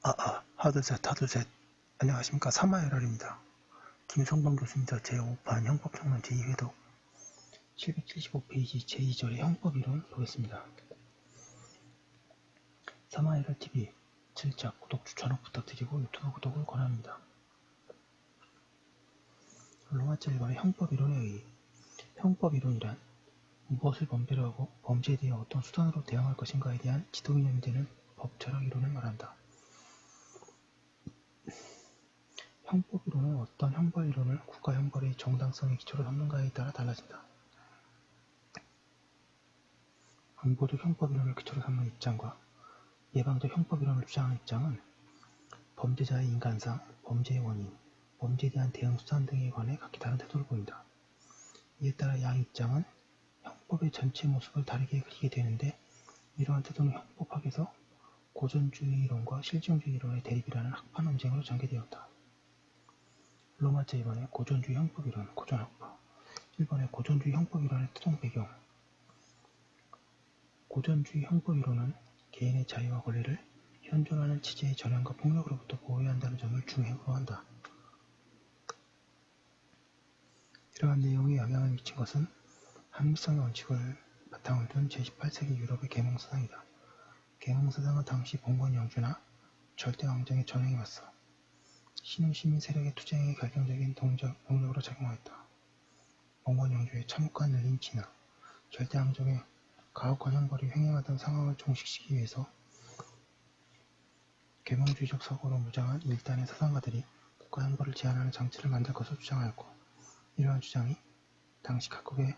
하드셋. 안녕하십니까. 사마에럴입니다. 김성동 교수입니다. 제5판 형법평론 제2회독 775페이지 제2절의 형법이론 보겠습니다. 사마에럴TV 7작 구독, 추천 후 부탁드리고 유튜브 구독을 권합니다. 로마자 1번의 형법이론에 의해 형법이론이란 무엇을 범죄로 하고 범죄에 대해 어떤 수단으로 대응할 것인가에 대한 지도이념이 되는 법철학 이론을 말한다. 형법이론은 어떤 형벌이론을 국가형벌의 정당성의 기초로 삼는가에 따라 달라진다. 안보적 형법이론을 기초로 삼는 입장과 예방적 형법이론을 주장하는 입장은 범죄자의 인간상, 범죄의 원인, 범죄에 대한 대응 수단 등에 관해 각기 다른 태도를 보인다. 이에 따라 양 입장은 형법의 전체 모습을 다르게 그리게 되는데, 이러한 태도는 형법학에서 고전주의 이론과 실증주의 이론의 대립이라는 학파 논쟁으로 전개되었다. 로마자 2번의 고전주의 형법이론, 고전학파. 1번의 고전주의 형법이론의 특정 배경. 고전주의 형법이론은 개인의 자유와 권리를 현존하는 지제의 전향과 폭력으로부터 보호해야 한다는 점을 중행으로 한다. 이러한 내용에 영향을 미친 것은 합리성의 원칙을 바탕을 둔 제18세기 유럽의 계몽사상이다. 계몽사상은 당시 봉건 영주나 절대왕정의 전횡에 맞서 신흥시민 세력의 투쟁에 결정적인 동력으로 작용하였다. 봉건 영주의 참혹한 린치나 절대왕정의 가혹한 형벌이 횡행하던 상황을 종식시키기 위해서 계몽주의적 사고로 무장한 일단의 사상가들이 국가형벌을 제한하는 장치를 만들 것을 주장하였고, 이러한 주장이 당시 각국의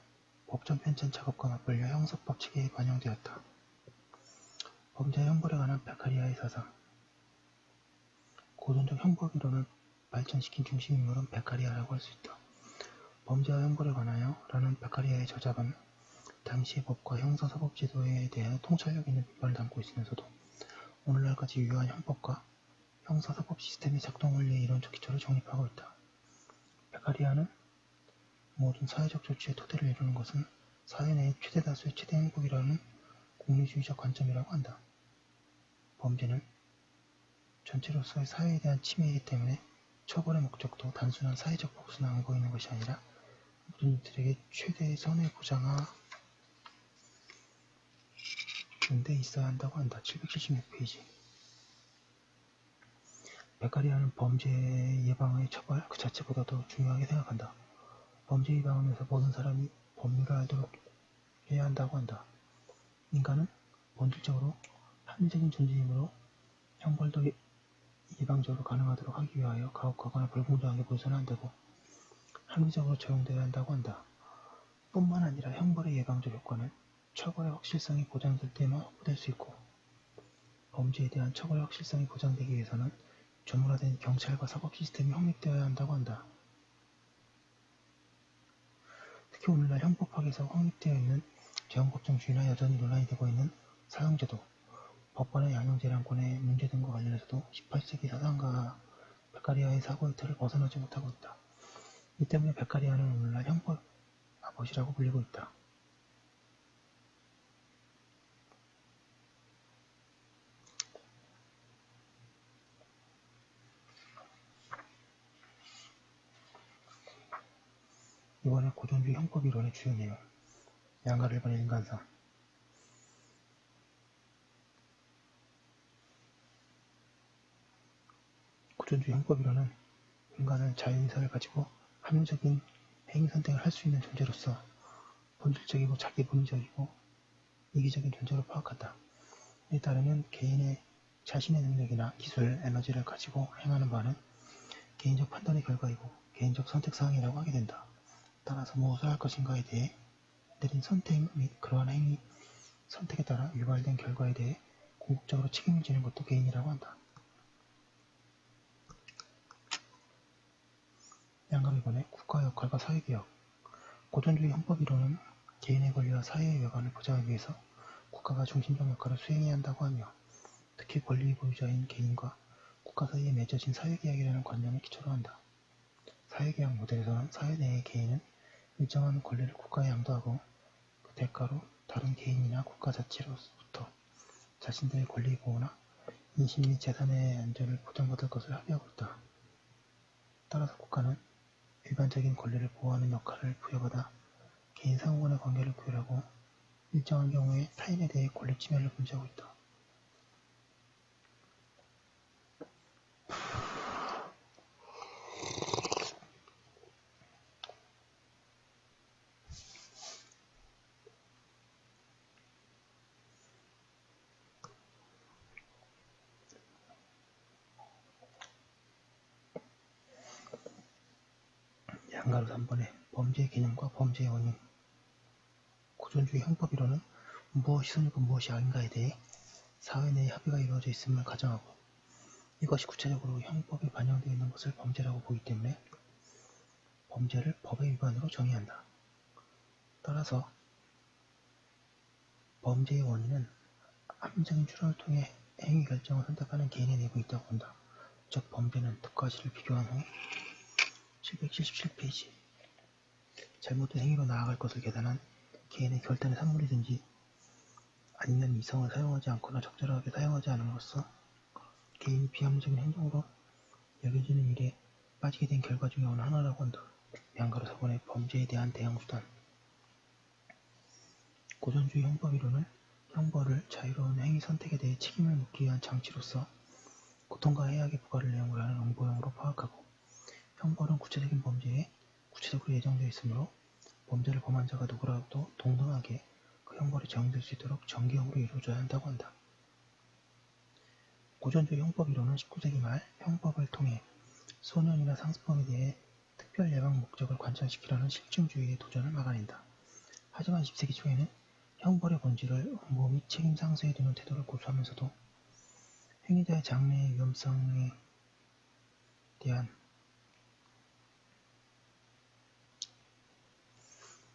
법정 편찬 작업과 맞벌려 형사법 체계에 반영되었다. 범죄와 형벌에 관한 베카리아의 사상. 고전적 형법이론을 발전시킨 중심 인물은 베카리아라고 할 수 있다. 범죄와 형벌에 관하여 라는 베카리아의 저작은 당시의 법과 형사사법 제도에 대한 통찰력 있는 비판을 담고 있으면서도 오늘날까지 유효한 형법과 형사사법 시스템의 작동 원리의 이론적 기초를 정립하고 있다. 베카리아는 모든 사회적 조치의 토대를 이루는 것은 사회 내의 최대 다수의 최대 행복이라는 공리주의적 관점이라고 한다. 범죄는 전체로서의 사회에 대한 침해이기 때문에 처벌의 목적도 단순한 사회적 복수나 안보이는 것이 아니라 모든 이들에게 최대의 선을 보장하는 데 있어야 한다고 한다. 776페이지. 베카리아는 범죄 예방의 처벌 그 자체보다도 중요하게 생각한다. 범죄 예방을 위해서 모든 사람이 법률을 알도록 해야 한다고 한다. 인간은 본질적으로 합리적인 존재이므로 형벌도 예방적으로 가능하도록 하기 위하여 가혹하거나 불공정하게 보여서는 안 되고 합리적으로 적용되어야 한다고 한다. 뿐만 아니라 형벌의 예방적 효과는 처벌의 확실성이 보장될 때만 확보될 수 있고, 범죄에 대한 처벌의 확실성이 보장되기 위해서는 조문화된 경찰과 사법 시스템이 확립되어야 한다고 한다. 특히 오늘날 형법학에서 확립되어 있는 제형법정주의나 여전히 논란이 되고 있는 사형제도, 법관의 양형재량권의 문제 등과 관련해서도 18세기 사상가 베카리아의 사고의 틀을 벗어나지 못하고 있다. 이 때문에 베카리아는 오늘날 형법 아버지라고 불리고 있다. 이번에 고전주의 형법이론의 주요 내용. 양가를 번의 인간상. 고전주의 형법이론은 인간은 자유의사를 가지고 합리적인 행위 선택을 할 수 있는 존재로서 본질적이고 자기본인적이고 이기적인 존재로 파악한다. 이에 따르면 개인의 자신의 능력이나 기술, 에너지를 가지고 행하는 바는 개인적 판단의 결과이고 개인적 선택사항이라고 하게 된다. 따라서 무엇을 할 것인가에 대해 내린 선택 및 그러한 행위, 선택에 따라 유발된 결과에 대해 궁극적으로 책임을 지는 것도 개인이라고 한다. 양가 2번의 국가 역할과 사회개혁. 고전주의 형법이론은 개인의 권리와 사회의 여건을 보장하기 위해서 국가가 중심적 역할을 수행해야 한다고 하며, 특히 권리 보유자인 개인과 국가 사이에 맺어진 사회계약이라는 관념을 기초로 한다. 사회계약 모델에서는 사회 내의 개인은 일정한 권리를 국가에 양도하고 그 대가로 다른 개인이나 국가 자체로부터 자신들의 권리 보호나 인신 및 재산의 안전을 보장받을 것을 합의하고 있다. 따라서 국가는 일반적인 권리를 보호하는 역할을 부여받아 개인 상호간의 관계를 구별하고 일정한 경우에 타인에 대해 권리 침해를 금지하고 있다. 양가로 3번에 범죄의 개념과 범죄의 원인. 고전주의 형법이론은 무엇이 선이고 무엇이 악인가에 대해 사회 내에 합의가 이루어져 있음을 가정하고 이것이 구체적으로 형법에 반영되어 있는 것을 범죄라고 보기 때문에 범죄를 법의 위반으로 정의한다. 따라서 범죄의 원인은 합리적인 추론을 통해 행위 결정을 선택하는 개인의 내부에 있다고 본다. 즉 범죄는 득과 실을 비교한 후 777페이지 잘못된 행위로 나아갈 것을 계산한 개인의 결단의 산물이든지 아니면 이성을 사용하지 않거나 적절하게 사용하지 않음으로써 개인이 비합리적인 행동으로 여겨지는 일에 빠지게 된 결과 중에 어느 하나라고 한다. 양가로 4번의 범죄에 대한 대응수단. 고전주의 형법이론은 형벌을 자유로운 행위 선택에 대해 책임을 묻기 위한 장치로서 고통과 해악의 부과를 내용으로 하는 응보형으로 파악하고 형벌은 구체적인 범죄에 구체적으로 예정되어 있으므로 범죄를 범한 자가 누구라도 동등하게 그 형벌이 적용될 수 있도록 정기형으로 이루어져야 한다고 한다. 고전주의 형법이론은 19세기 말 형법을 통해 소년이나 상습범에 대해 특별 예방 목적을 관철시키려는 실증주의의 도전을 막아낸다. 하지만 20세기 초에는 형벌의 본질을 응보 및 책임 상수에 두는 태도를 고수하면서도 행위자의 장래의 위험성에 대한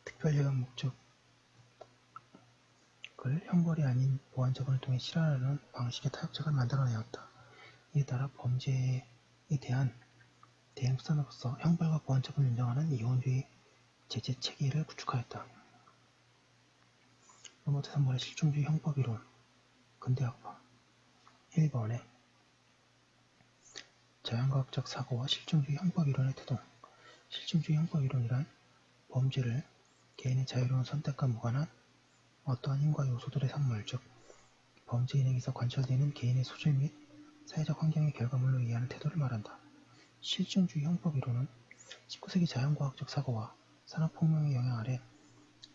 특별 예방 목적을 형벌이 아닌 보완처분을 통해 실현하는 방식의 타협책을 만들어내었다. 이에 따라 범죄에 대한 대응수단으로서 형벌과 보완처분을 인정하는 이원주의 제재 체계를 구축하였다. 로버트 3번의 실존주의 형법이론 근대학파 1번에 자연과학적 사고와 실존주의 형법이론의 태동. 실존주의 형법이론이란 범죄를 개인의 자유로운 선택과 무관한 어떠한 힘과 요소들의 산물, 즉 범죄 인행에서 관철되는 개인의 소질 및 사회적 환경의 결과물로 이해하는 태도를 말한다. 실존주의 형법이론은 19세기 자연과학적 사고와 산업혁명의 영향 아래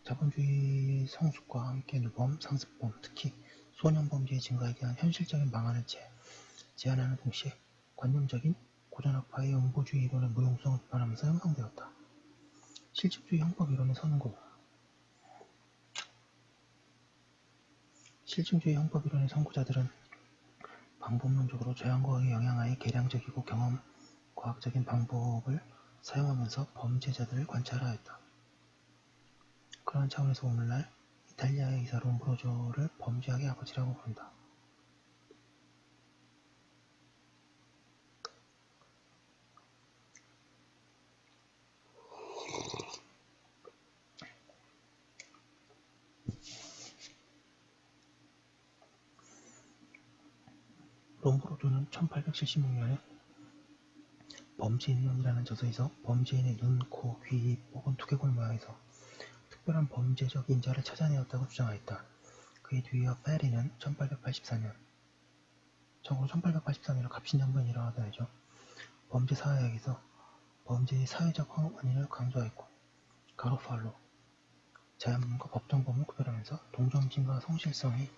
자본주의 성숙과 함께 누범, 상습범, 특히 소년범죄의 증가에 대한 현실적인 방안을 제안하는 동시에 관념적인 고전학파의 응보주의 이론의 무용성을 비판하면서 형성되었다. 실증주의 형법이론의 선고. 실증주의 형법이론의 선구자들은 방법론적으로 자연과학의 영향하에 계량적이고 경험 과학적인 방법을 사용하면서 범죄자들을 관찰하였다. 그러한 차원에서 오늘날 이탈리아의 의사 롬브로조를 범죄학의 아버지라고 부른다. 롬브로조는 1876년에 범죄인론이라는 저서에서 범죄인의 눈, 코, 귀, 입 혹은 두개골 모양에서 특별한 범죄적 인자를 찾아내었다고 주장하였다. 그의 뒤이어 페리는 1884년, 참고로 1884년은 갑신정변이 일어나던 해죠. 범죄사회학에서 범죄의 사회적 원인을 강조하였고 가로팔로 자연범과 법정범을 구별하면서 동정심과 성실성이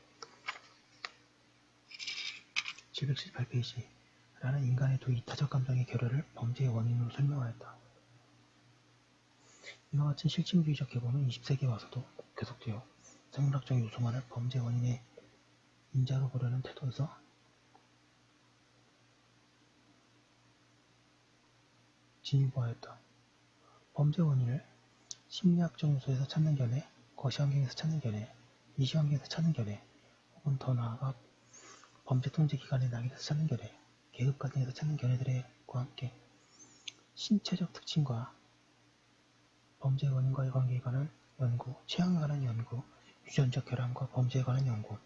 778페이지라는 인간의 두 이타적 감정의 결여를 범죄의 원인으로 설명하였다. 이와 같은 실증주의적 계보는 20세기에 와서도 계속되어 생물학적 요소만을 범죄 원인의 인자로 보려는 태도에서 진위보하였다. 범죄 원인을 심리학적 요소에서 찾는 견해, 거시환경에서 찾는 견해, 이시환경에서 찾는 견해, 혹은 더 나아가 범죄 통제 기관의 낙인에서 찾는 견해, 계급관 등에서 찾는 견해들과 함께 신체적 특징과 범죄 원인과의 관계에 관한 연구, 취향에 관한 연구, 유전적 결함과 범죄에 관한 연구,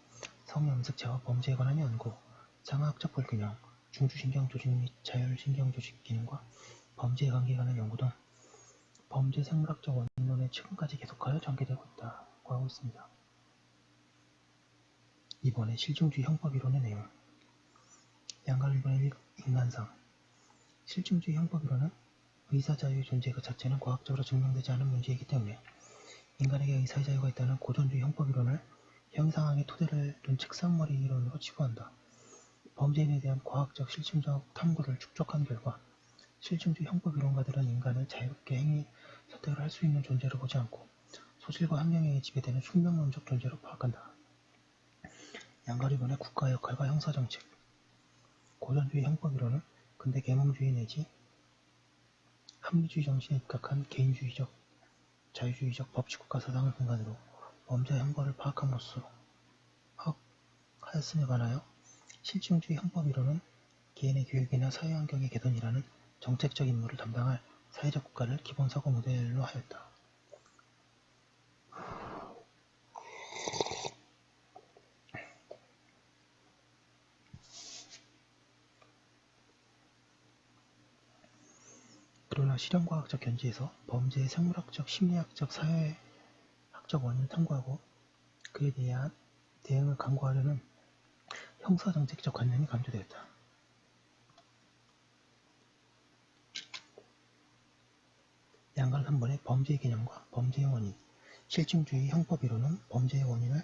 성염색체와 범죄에 관한 연구, 상하학적 불균형, 중추신경 조직 및 자율신경 조직 기능과 범죄의 관계에 연구 등 범죄 생물학적 원론에 최근까지 계속하여 전개되고 있다고 하고 있습니다. 이번에 실증주의 형법이론의 내용. 양갈비본의 인간상. 실증주의 형법이론은 의사자유의 존재 그 자체는 과학적으로 증명되지 않은 문제이기 때문에 인간에게 의사의 자유가 있다는 고전주의 형법이론을 형이상학의 토대를 둔 책상머리 이론으로 치부한다. 범죄인에 대한 과학적 실증적 탐구를 축적한 결과 실증주의 형법이론가들은 인간을 자유롭게 행위 선택을 할 수 있는 존재로 보지 않고 소질과 환경에 지배되는 숙명론적 존재로 파악한다. 양갈비본의 국가의 역할과 형사정책. 고전주의 형법이론은 근대 계몽주의 내지 합리주의 정신에 입각한 개인주의적, 자유주의적 법치국가 사상을 근간으로 범죄와 형벌을 파악함으로써 하였음에 관하여 실증주의 형법이론은 개인의 교육이나 사회환경의 개선이라는 정책적 임무를 담당할 사회적 국가를 기본 사고 모델로 하였다. 그러나 실험과학적 견지에서 범죄의 생물학적, 심리학적, 사회학적 원인을 탐구하고 그에 대한 대응을 강구하려는 형사정책적 관념이 강조되었다. 양갈 3번의 범죄의 개념과 범죄의 원인. 실증주의 형법이론은 범죄의 원인을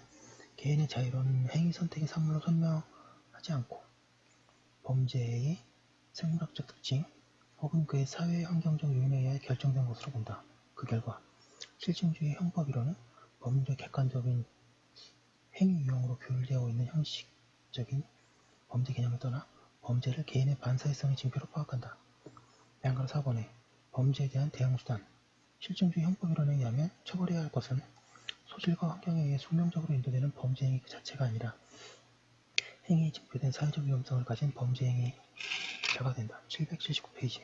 개인의 자유로운 행위 선택의 산물로 설명하지 않고 범죄의 생물학적 특징 혹은 그의 사회 환경적 요인에 의해 결정된 것으로 본다. 그 결과 실증주의 형법이론은 범죄의 객관적인 행위 유형으로 규율되어 있는 형식적인 범죄 개념을 떠나 범죄를 개인의 반사회성의 징표로 파악한다. 양갈 4번에 범죄에 대한 대응수단. 실증주의 형법이론에 의하면 처벌해야 할 것은 소질과 환경에 의해 숙명적으로 인도되는 범죄 행위 그 자체가 아니라 행위에 징표된 사회적 위험성을 가진 범죄 행위자가 된다. 779페이지.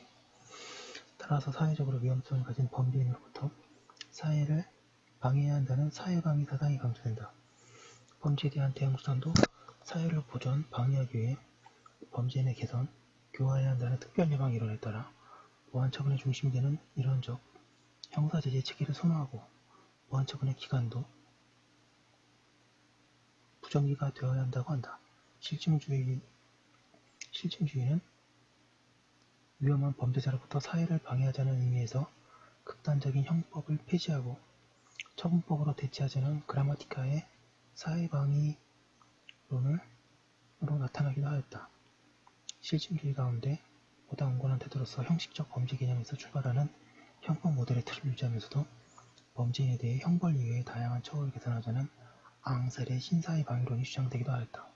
따라서 사회적으로 위험성을 가진 범죄인으로부터 사회를 방해해야 한다는 사회방위 사상이 강조된다. 범죄에 대한 대응수단도 사회를 보전, 방해하기 위해 범죄인의 개선, 교화해야 한다는 특별예방 이론에 따라 보안처분의 중심이 되는 이론적 형사제재 체계를 선호하고 보안처분의 기간도 부정기가 되어야 한다고 한다. 실증주의는 위험한 범죄자로부터 사회를 방해하자는 의미에서 극단적인 형법을 폐지하고 처분법으로 대체하자는 그라마티카의 사회방위론으로 나타나기도 하였다. 실증주의 가운데 보다 온건한 태도로서 형식적 범죄 개념에서 출발하는 형법 모델의 틀을 유지하면서도 범죄인에 대해 형벌 이외의 다양한 처우를 개선하자는 앙셀의 신사의 방위론이 주장되기도 하였다.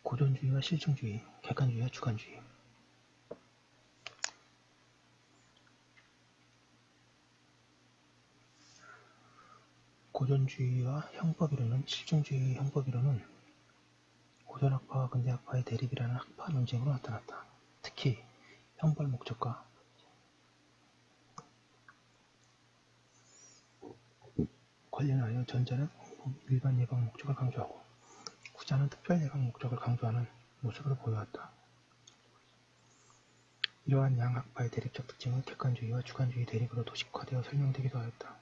고전주의와 실증주의, 객관주의와 주관주의. 고전주의와 형법이론은 실증주의 형법이론은 고전학파와 근대학파의 대립이라는 학파 논쟁으로 나타났다. 특히 형벌 목적과 관련하여 전자는 일반 예방 목적을 강조하고 후자는 특별 예방 목적을 강조하는 모습을 보여왔다. 이러한 양 학파의 대립적 특징은 객관주의와 주관주의 대립으로 도식화되어 설명되기도 하였다.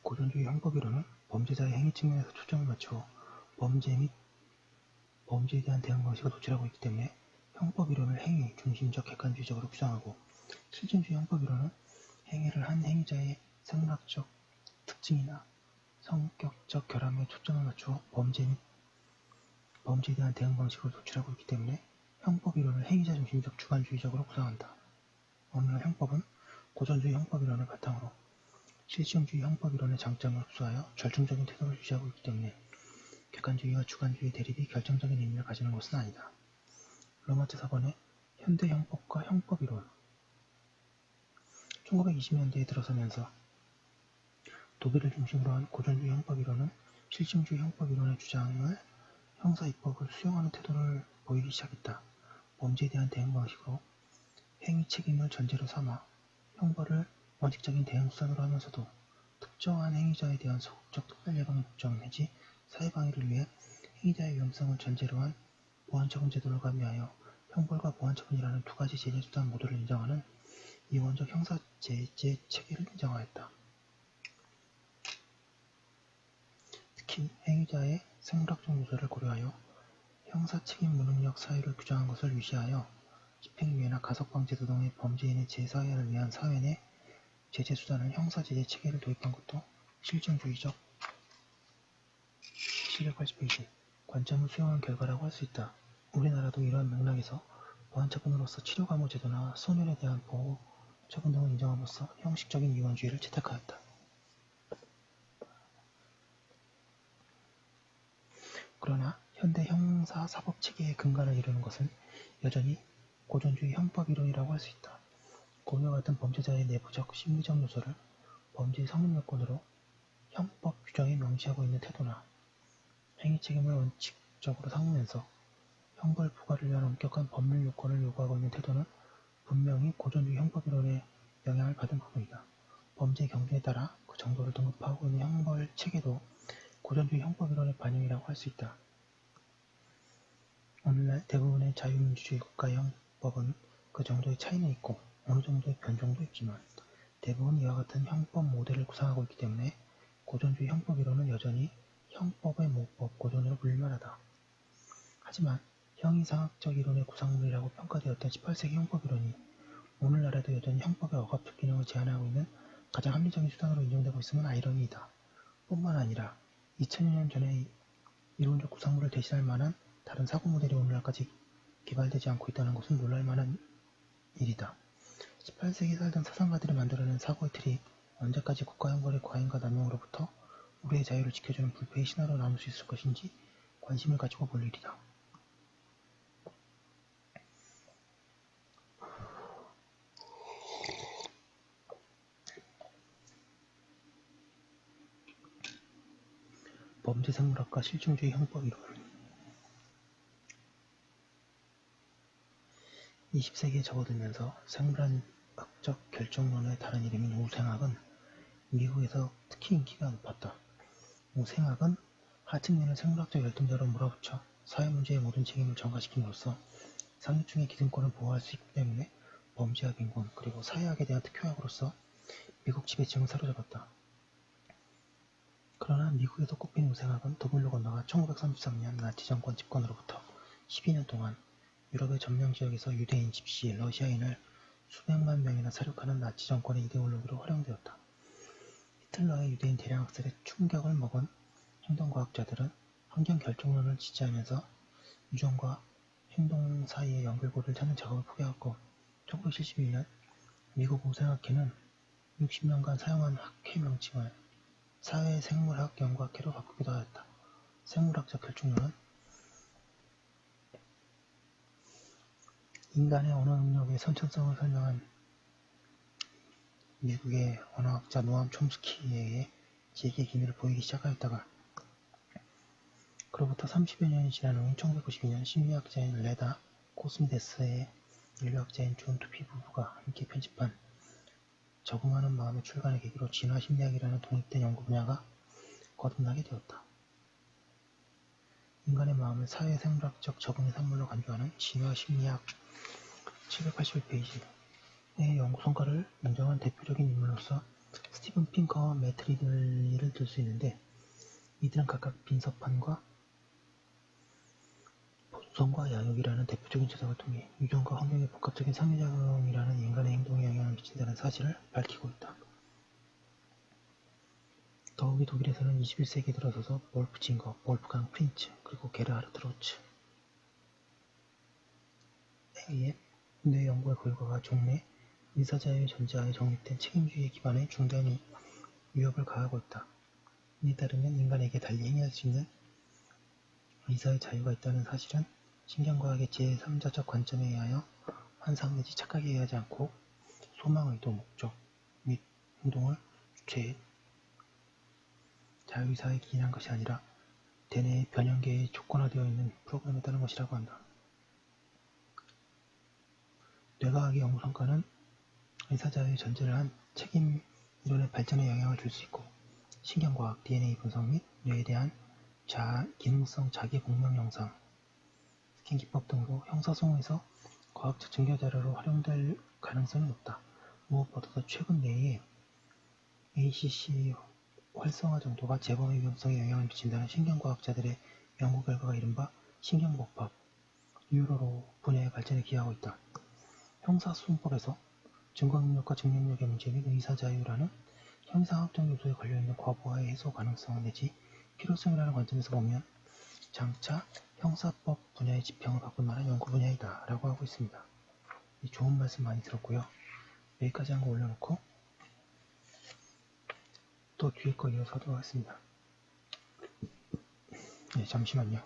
고전주의 형법이론은 범죄자의 행위 측면에서 초점을 맞추어 범죄 및 범죄에 대한 대응 방식을 도출하고 있기 때문에 형법이론을 행위 중심적 객관주의적으로 규정하고 실증주의 형법이론은 행위를 한 행위자의 생물학적 특징이나 성격적 결함에 초점을 맞추어 범죄 및 범죄에 대한 대응 방식을 도출하고 있기 때문에 형법이론을 행위자 중심적 주관주의적으로 구성한다. 어느 형법은 고전주의 형법이론을 바탕으로 실증주의 형법이론의 장점을 흡수하여 절충적인 태도를 유지하고 있기 때문에 객관주의와 주관주의 대립이 결정적인 의미를 가지는 것은 아니다. 로마트 4번의 현대 형법과 형법이론. 1920년대에 들어서면서 독일을 중심으로 한 고전주의 형법이론은 실증주의 형법이론의 주장을 형사입법을 수용하는 태도를 보이기 시작했다. 범죄에 대한 대응 방식으로 행위 책임을 전제로 삼아 형벌을 원칙적인 대응 수단으로 하면서도 특정한 행위자에 대한 소극적 특별 예방 목적 내지 사회방해를 위해 행위자의 위험성을 전제로 한 보완처분 제도를 가미하여 형벌과 보완처분이라는 두 가지 제재수단 모두를 인정하는 이원적 형사제재 체계를 인정하였다. 특히 행위자의 생물학적 요소를 고려하여 형사책임 무능력 사유를 규정한 것을 유시하여 집행유예나 가석방제도 등의 범죄인의 재사회를 위한 사회 내 제재수단을 형사제재 체계를 도입한 것도 실증주의적 780페이지 관점을 수용한 결과라고 할 수 있다. 우리나라도 이러한 맥락에서 보완처분으로서 치료감호제도나 소년에 대한 보호처분 등을 인정함으로써 형식적인 이원주의를 채택하였다. 그러나 현대 형사사법체계의 근간을 이루는 것은 여전히 고전주의 형법이론이라고 할 수 있다. 고의와 같은 범죄자의 내부적 심리적 요소를 범죄의 성립요건으로 형법 규정에 명시하고 있는 태도나 행위 책임을 원칙적으로 삼으면서 형벌 부과를 위한 엄격한 법률 요건을 요구하고 있는 태도는 분명히 고전주의 형법이론의 영향을 받은 부분이다. 범죄 경중에 따라 그 정도를 등급화하고 있는 형벌 체계도 고전주의 형법이론의 반영이라고 할 수 있다. 오늘날 대부분의 자유민주주의 국가의 형법은 그 정도의 차이는 있고 어느 정도의 변종도 있지만 대부분 이와 같은 형법 모델을 구상하고 있기 때문에 고전주의 형법이론은 여전히 형법의 모법 고전으로 불릴만하다. 하지만 형이상학적 이론의 구상물이라고 평가되었던 18세기 형법이론이 오늘날에도 여전히 형법의 억압적 기능을 제한하고 있는 가장 합리적인 수단으로 인정되고 있음은 아이러니이다. 뿐만 아니라 2000여 년 전에 이론적 구상물을 대신할 만한 다른 사고 모델이 오늘날까지 개발되지 않고 있다는 것은 놀랄만한 일이다. 18세기 살던 사상가들이 만들어낸 사고의 틀이 언제까지 국가형벌의 과잉과 남용으로부터 우리의 자유를 지켜주는 불패의 신화로 남을 수 있을 것인지 관심을 가지고 볼 일이다. 범죄생물학과 실증주의 형법이론 20세기에 접어들면서 생물학적 결정론의 다른 이름인 우생학은 미국에서 특히 인기가 높았다. 우생학은 하층민을 생물학적 열등자로 몰아붙여 사회문제의 모든 책임을 전가시킴으로써 상류층의 기득권을 보호할 수 있기 때문에 범죄와 빈곤 그리고 사회학에 대한 특효약으로서 미국 지배층을 사로잡았다. 그러나 미국에서 꼽힌 우생학은 더블로 건너가 1933년 나치 정권 집권으로부터 12년 동안 유럽의 점령 지역에서 유대인, 집시, 러시아인을 수백만 명이나 살육하는 나치 정권의 이데올로기로 활용되었다. 히틀러의 유대인 대량 학살에 충격을 먹은 행동과학자들은 환경 결정론을 지지하면서 유전과 행동 사이의 연결고리를 찾는 작업을 포기하고 1971년 미국 우생학회는 60년간 사용한 학회 명칭을 사회생물학 연구학회로 바꾸기도 하였다. 생물학적 결정론은 인간의 언어 능력의 선천성을 설명한 미국의 언어학자 노암 촘스키에 의해 제기의 기미를 보이기 시작하였다가 그로부터 30여 년이 지난 후 1992년 심리학자인 레다 코스미데스의 인류학자인 존 투피 부부가 함께 편집한 적응하는 마음의 출간의 계기로 진화심리학이라는 독립된 연구 분야가 거듭나게 되었다. 인간의 마음을 사회생물학적 적응의 산물로 간주하는 진화심리학 781페이지의 연구 성과를 인정한 대표적인 인물로서 스티븐 핑커와 매트 리들리를 들 수 있는데 이들은 각각 빈섭판과 보수성과 야욕이라는 대표적인 저작을 통해 유전과 환경의 복합적인 상호작용이라는 인간의 행동에 영향을 미친다는 사실을 밝히고 있다. 더욱이 독일에서는 21세기에 들어서서 볼프 징거, 볼프강 프린츠, 그리고 게르하르트 로츠에 의해 뇌 연구의 결과가 종래 의사자유의 전제하에 정립된 책임주의에 기반해 중대한 위협을 가하고 있다. 이에 따르면 인간에게 달리 행위할 수 있는 의사의 자유가 있다는 사실은 신경과학의 제3자적 관점에 의하여 환상 내지 착각에 의하지 않고 소망, 의도, 목적 및 행동을 주체해 자유의사에 기인한 것이 아니라 대뇌의 변형계에 조건화되어 있는 프로그램에 따른 것이라고 한다. 뇌과학의 연구 성과는 의사자유의 전제를 한 책임 이론의 발전에 영향을 줄 수 있고 신경과학, DNA 분석 및 뇌에 대한 기능성 자기공명 형상, 스캔 기법 등으로 형사소송에서 과학적 증거자료로 활용될 가능성이 높다. 무엇보다도 최근 내에 ACC 활성화 정도가 재범의 위험성에 영향을 미친다는 신경과학자들의 연구 결과가 이른바 신경법학, 뉴로로 분야의 발전에 기여하고 있다. 형사소송법에서 증거능력과 증명력의 문제 및 의사자유라는 형사학적 요소에 걸려있는 과부하의 해소 가능성 내지 필요성이라는 관점에서 보면 장차 형사법 분야의 지평을 바꿀 만한 연구 분야이다 라고 하고 있습니다. 좋은 말씀 많이 들었고요. 여기까지 한 거 올려놓고 또 뒤에 거 이어서 하도록 하겠습니다. 네, 잠시만요.